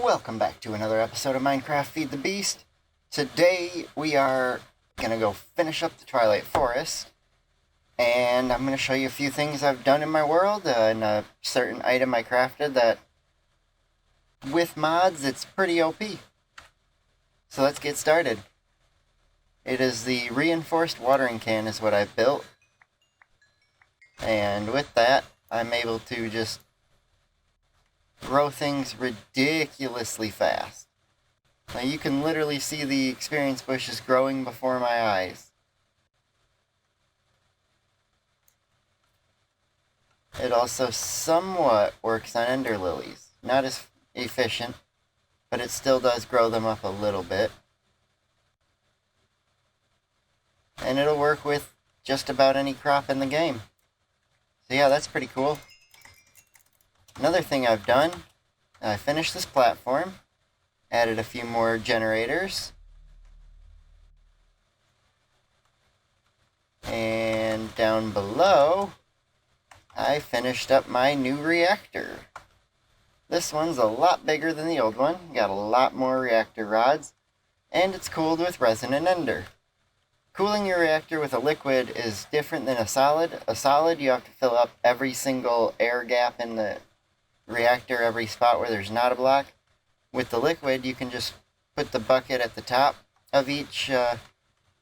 Welcome back to another episode of Minecraft Feed the Beast. Today we are gonna go finish up the Twilight Forest, and I'm gonna show you a few things I've done in my world, and a certain item I crafted that, with mods, it's pretty OP. So let's get started. It is the reinforced watering can is what I've built, and with that, I'm able to just grow things ridiculously fast. Now you can literally see the experience bushes growing before my eyes. It also somewhat works on ender lilies. Not as efficient, but it still does grow them up a little bit. And it'll work with just about any crop in the game. So yeah, that's pretty cool. Another thing I've done, I finished this platform, added a few more generators, and down below, I finished up my new reactor. This one's a lot bigger than the old one, got a lot more reactor rods, and it's cooled with resin and ender. Cooling your reactor with a liquid is different than a solid. A solid, you have to fill up every single air gap in the reactor, every spot where there's not a block. With the liquid, you can just put the bucket at the top of each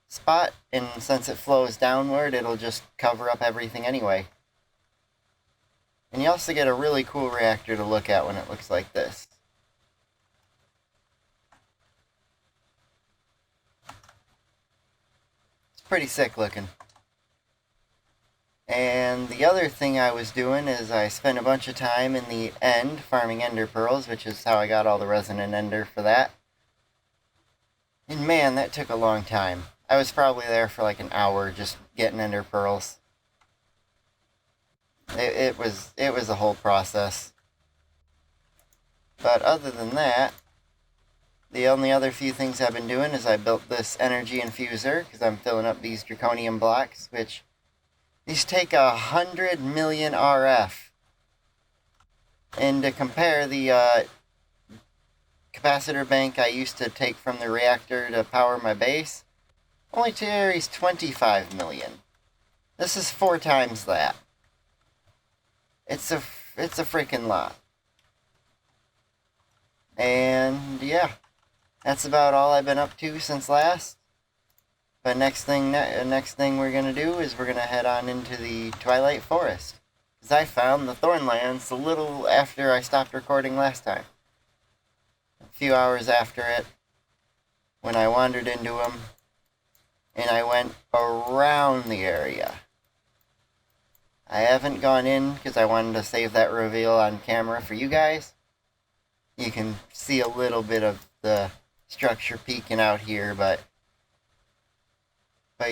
spot, and since it flows downward, it'll just cover up everything anyway. And you also get a really cool reactor to look at when it looks like this. It's pretty sick looking. And the other thing I was doing is I spent a bunch of time in the end farming ender pearls, which is how I got all the resin and ender for that. And man, that took a long time. I was probably there for like an hour just getting ender pearls. It was a whole process. But other than that, the only other few things I've been doing is I built this energy infuser, because I'm filling up these draconium blocks, which these take 100 million RF. And to compare, the capacitor bank I used to take from the reactor to power my base only carries 25 million. This is 4 times that. It's a freaking lot. And yeah, that's about all I've been up to since last. But next thing we're gonna do is we're gonna head on into the Twilight Forest, because I found the Thornlands a little after I stopped recording last time. A few hours after it, when I wandered into them, and I went around the area. I haven't gone in because I wanted to save that reveal on camera for you guys. You can see a little bit of the structure peeking out here, but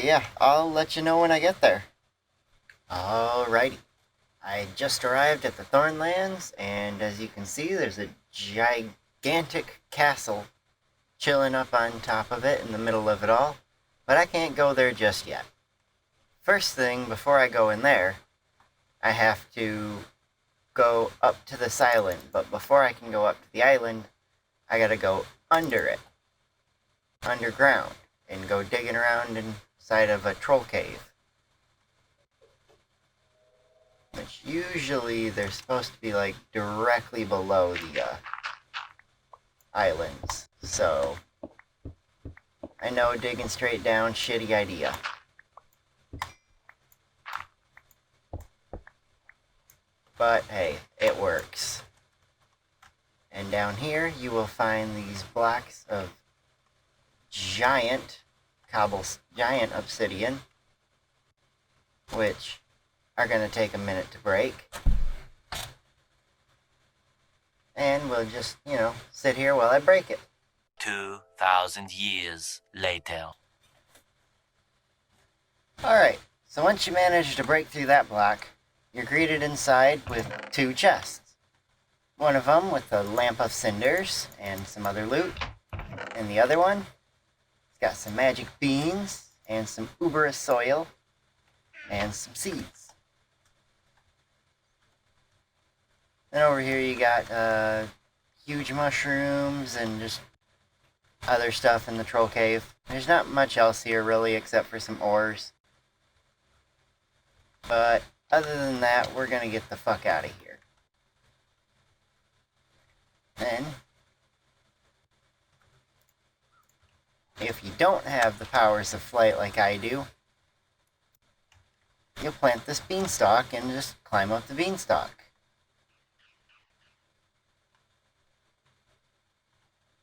yeah, I'll let you know when I get there. Alrighty. I just arrived at the Thornlands, and as you can see, there's a gigantic castle chilling up on top of it in the middle of it all, but I can't go there just yet. First thing, before I go in there, I have to go up to this island, but before I can go up to the island, I gotta go under it, underground, and go digging around inside of a troll cave. Which usually they're supposed to be like directly below the islands. So I know digging straight down, shitty idea. But hey, it works. And down here you will find these blocks of giant obsidian, which are going to take a minute to break. And we'll just, sit here while I break it. 2,000 years later. Alright, so once you manage to break through that block, you're greeted inside with 2 chests. One of them with a lamp of cinders and some other loot, and the other one, it's got some magic beans and some uberous soil and some seeds. Then over here you got huge mushrooms and just other stuff in the troll cave. There's not much else here really except for some ores. But other than that, we're gonna get the fuck out of here. Then, if you don't have the powers of flight like I do, you'll plant this beanstalk and just climb up the beanstalk.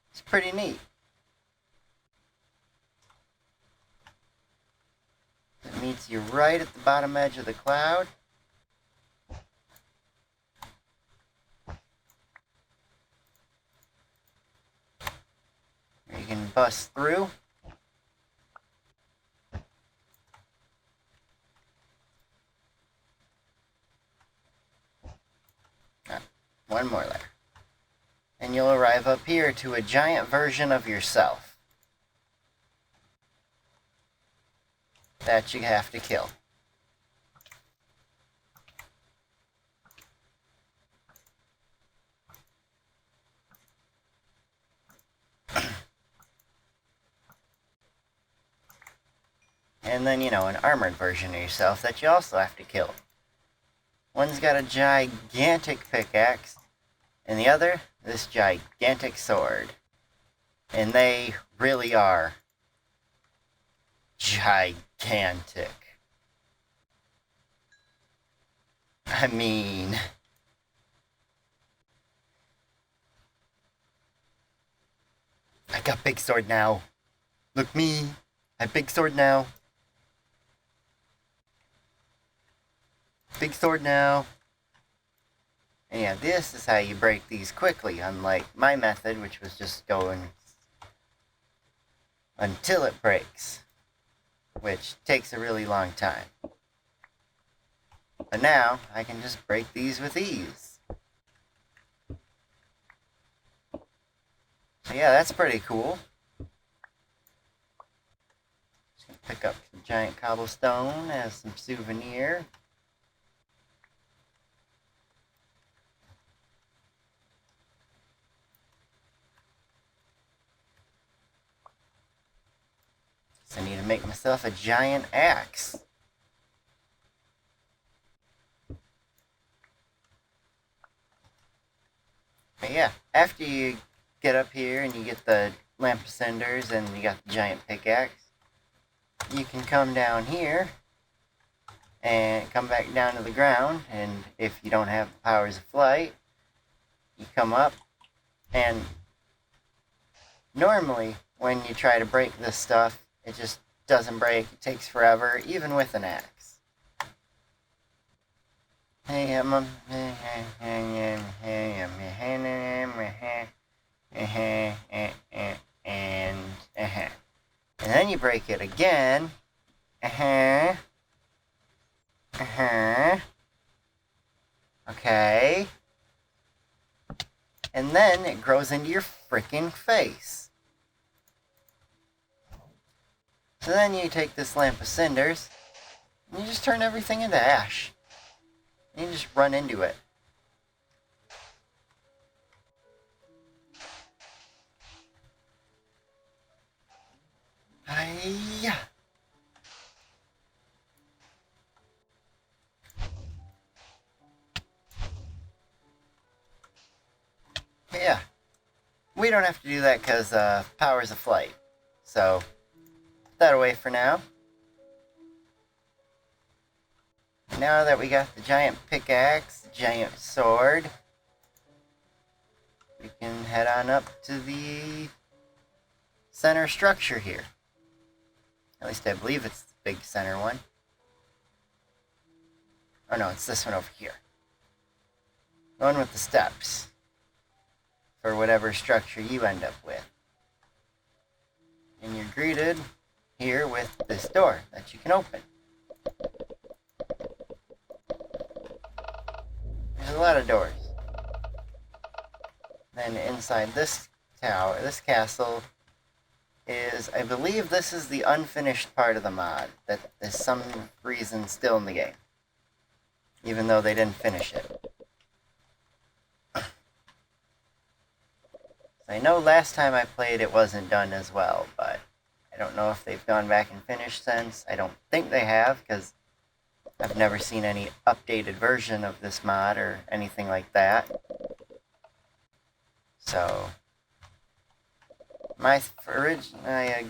It's pretty neat. It meets you right at the bottom edge of the cloud. You can bust through. One more layer. And you'll arrive up here to a giant version of yourself that you have to kill. And then, you know, an armored version of yourself that you also have to kill. One's got a gigantic pickaxe, and the other, this gigantic sword. And they really are gigantic. I mean, I got big sword now. Look me, I have big sword now. Big sword now. And yeah, this is how you break these quickly, unlike my method, which was just going until it breaks, which takes a really long time. But now, I can just break these with ease. So yeah, that's pretty cool. Just gonna pick up some giant cobblestone as some souvenir. I need to make myself a giant axe. But yeah, after you get up here and you get the lamp of cinders and you got the giant pickaxe, you can come down here and come back down to the ground, and if you don't have the powers of flight, you come up, and normally when you try to break this stuff, it just doesn't break. It takes forever, even with an axe. And then you break it again. Okay. And then it grows into your freaking face. So then you take this lamp of cinders, and you just turn everything into ash. And you just run into it. Hiya. Yeah. We don't have to do that because powers of flight. So, put that away for now. Now that we got the giant pickaxe, the giant sword, we can head on up to the center structure here. At least I believe it's the big center one. Oh no, it's this one over here. The one with the steps. For whatever structure you end up with. And you're greeted here with this door that you can open. There's a lot of doors. Then inside this tower, this castle, is, I believe this is the unfinished part of the mod that is some reason still in the game. Even though they didn't finish it. I know last time I played it wasn't done as well, but I don't know if they've gone back and finished since. I don't think they have, because I've never seen any updated version of this mod or anything like that. So, my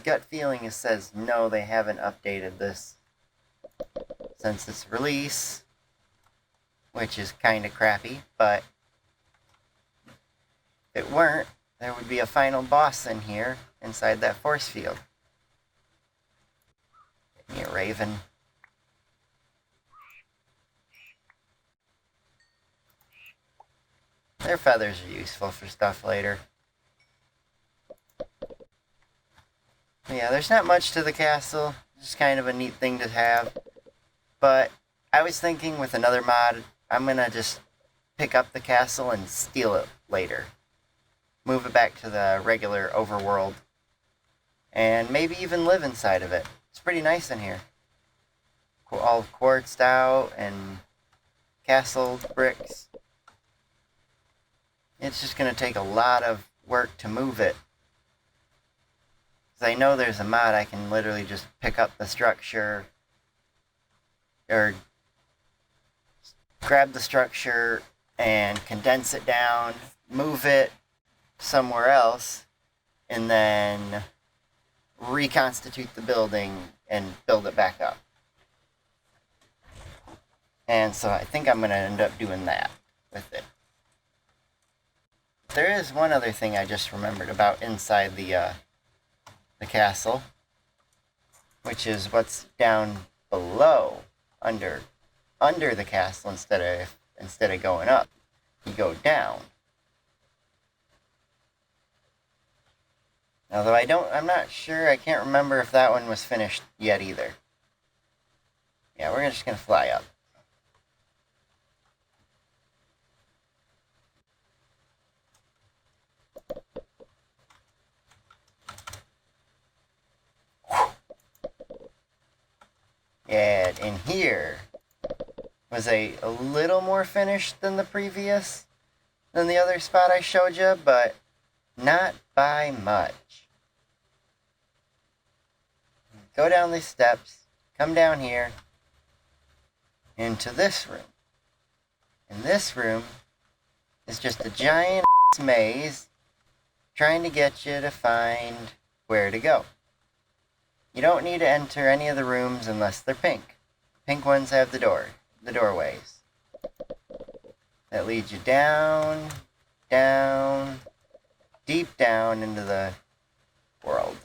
gut feeling says no, they haven't updated this since its release, which is kind of crappy, but if it weren't, there would be a final boss in here, inside that force field. Give me a raven. Their feathers are useful for stuff later. Yeah, there's not much to the castle. Just kind of a neat thing to have. But I was thinking with another mod, I'm going to just pick up the castle and steal it later. Move it back to the regular overworld. And maybe even live inside of it. It's pretty nice in here. All quartzed out and castled bricks. It's just going to take a lot of work to move it. Because I know there's a mod I can literally just pick up the structure, or grab the structure and condense it down, move it somewhere else, and then reconstitute the building and build it back up. And so I think I'm going to end up doing that with it. There is one other thing I just remembered about inside the castle, which is what's down below, under the castle instead of going up. You go down. Although I'm not sure, I can't remember if that one was finished yet either. Yeah, we're just gonna fly up. Yeah, in here was a little more finished than the other spot I showed you, but not by much. Go down these steps, come down here, into this room. And this room is just a giant maze trying to get you to find where to go. You don't need to enter any of the rooms unless they're pink. Pink ones have the doorways. That leads you down, down, deep down into the world.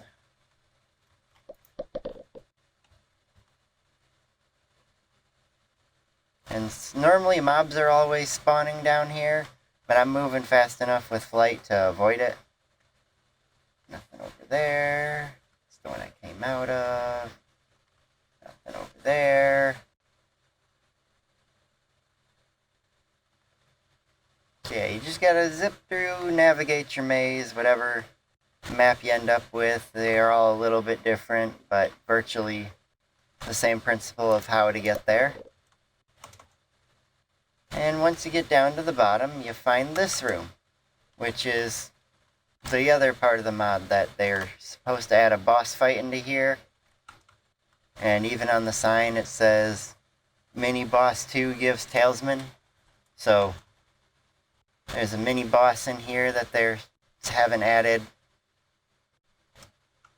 And normally mobs are always spawning down here, but I'm moving fast enough with flight to avoid it. Nothing over there. It's the one I came out of. Nothing over there. So yeah, you just gotta zip through, navigate your maze, whatever map you end up with. They are all a little bit different, but virtually the same principle of how to get there. And once you get down to the bottom, you find this room, which is the other part of the mod that they're supposed to add a boss fight into here. And even on the sign it says, Mini Boss 2 gives Talesman. So there's a mini boss in here that they haven't added.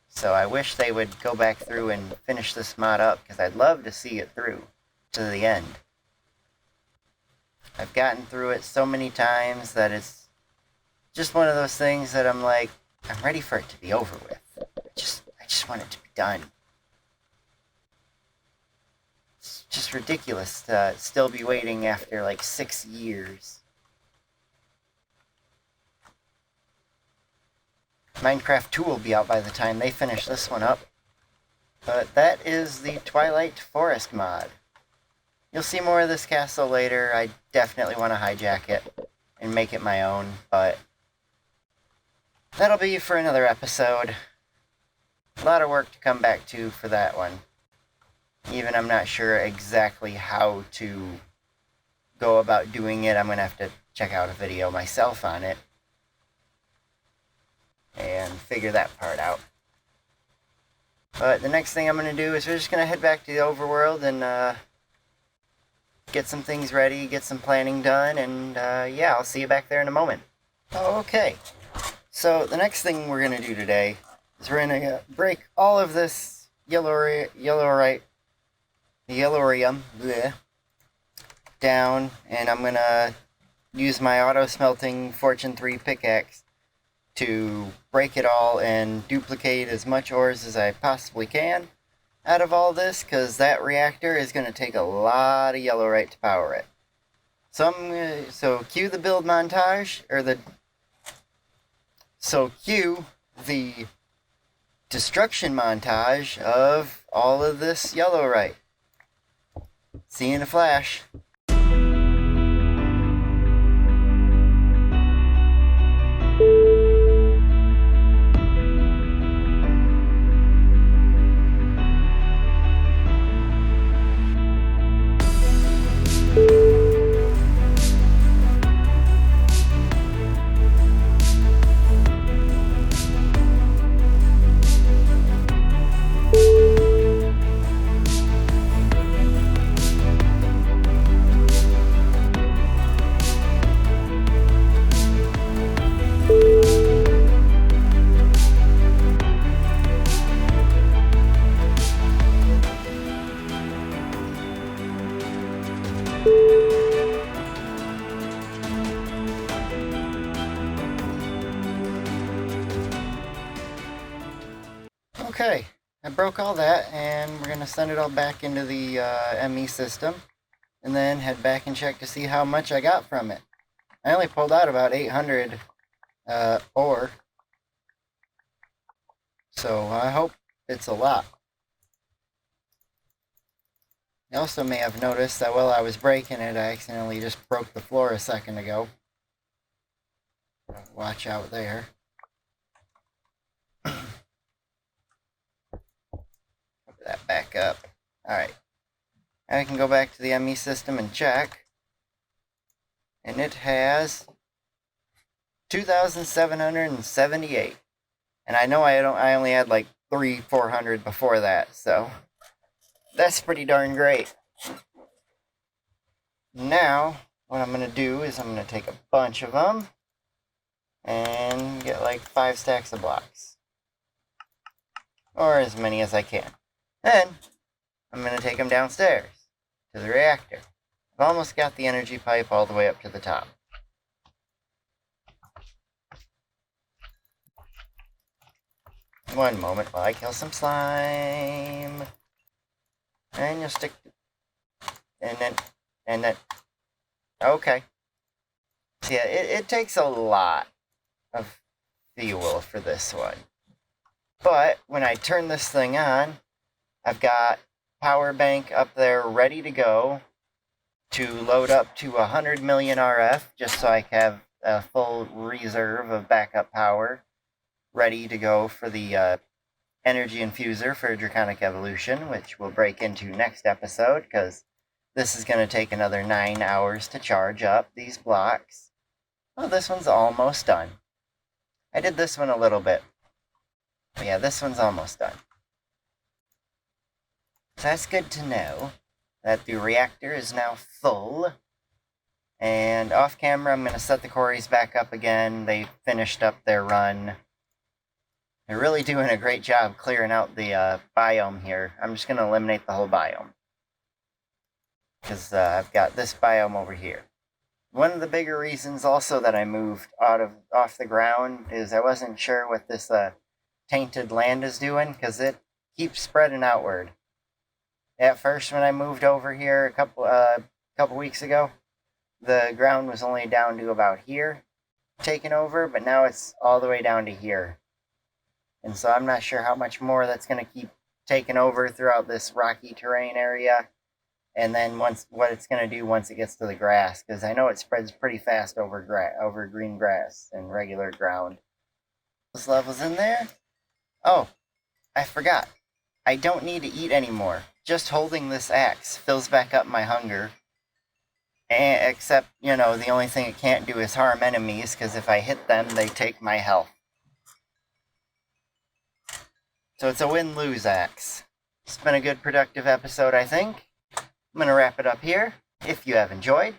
So I wish they would go back through and finish this mod up, because I'd love to see it through to the end. I've gotten through it so many times that it's just one of those things that I'm like, I'm ready for it to be over with. I just want it to be done. It's just ridiculous to still be waiting after like 6 years. Minecraft 2 will be out by the time they finish this one up. But that is the Twilight Forest mod. You'll see more of this castle later. I definitely want to hijack it and make it my own, but that'll be for another episode. A lot of work to come back to for that one. Even I'm not sure exactly how to go about doing it. I'm going to have to check out a video myself on it. and figure that part out. But the next thing I'm going to do is we're just going to head back to the overworld and get some things ready, get some planning done, and yeah, I'll see you back there in a moment. Okay, so the next thing we're going to do today is we're going to break all of this yellorium down, and I'm going to use my auto-smelting Fortune 3 pickaxe to break it all and duplicate as much ores as I possibly can out of all this, because that reactor is going to take a lot of yellorite to power it. So cue the build montage, cue the destruction montage of all of this yellorite. See you in a flash. Okay, I broke all that, and we're going to send it all back into the ME system, and then head back and check to see how much I got from it. I only pulled out about 800 ore, so I hope it's a lot. You also may have noticed that while I was breaking it, I accidentally just broke the floor a second ago. Watch out there. That back up. Alright. I can go back to the ME system and check. And it has 2,778. And I know I only had like 400 before that, so that's pretty darn great. Now, what I'm going to do is I'm going to take a bunch of them and get like 5 stacks of blocks. Or as many as I can. Then, I'm going to take them downstairs to the reactor. I've almost got the energy pipe all the way up to the top. One moment while I kill some slime. And you'll stick... And then... Okay. So yeah, it takes a lot of fuel for this one. But, when I turn this thing on, I've got power bank up there ready to go to load up to 100 million RF, just so I can have a full reserve of backup power ready to go for the energy infuser for Draconic Evolution, which we'll break into next episode, because this is going to take another 9 hours to charge up these blocks. Well, this one's almost done. I did this one a little bit. But yeah, this one's almost done. So that's good to know that the reactor is now full. And off camera, I'm going to set the quarries back up again. They finished up their run. They're really doing a great job clearing out the biome here. I'm just going to eliminate the whole biome, because I've got this biome over here. One of the bigger reasons also that I moved off the ground is I wasn't sure what this tainted land is doing, because it keeps spreading outward. At first, when I moved over here a couple weeks ago, the ground was only down to about here, taken over, but now it's all the way down to here. And so I'm not sure how much more that's going to keep taking over throughout this rocky terrain area, and then what it's going to do once it gets to the grass, because I know it spreads pretty fast over green grass and regular ground. Those levels in there. Oh, I forgot. I don't need to eat anymore. Just holding this axe fills back up my hunger. Except, the only thing it can't do is harm enemies, because if I hit them, they take my health. So it's a win-lose axe. It's been a good, productive episode, I think. I'm going to wrap it up here. If you have enjoyed,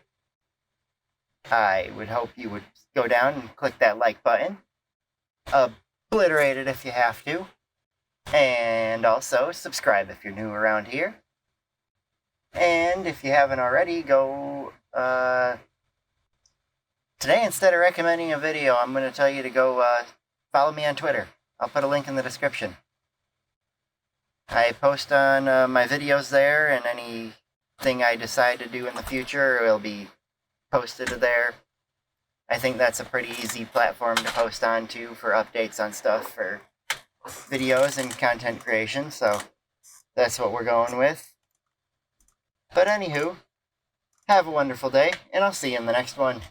I would hope you would go down and click that like button. Obliterate it if you have to. And also subscribe if you're new around here. And if you haven't already, go... Today, instead of recommending a video, I'm going to tell you to go follow me on Twitter. I'll put a link in the description. I post on my videos there, and anything I decide to do in the future will be posted there. I think that's a pretty easy platform to post on too for updates on stuff for videos and content creation, so that's what we're going with. But anywho, have a wonderful day, and I'll see you in the next one.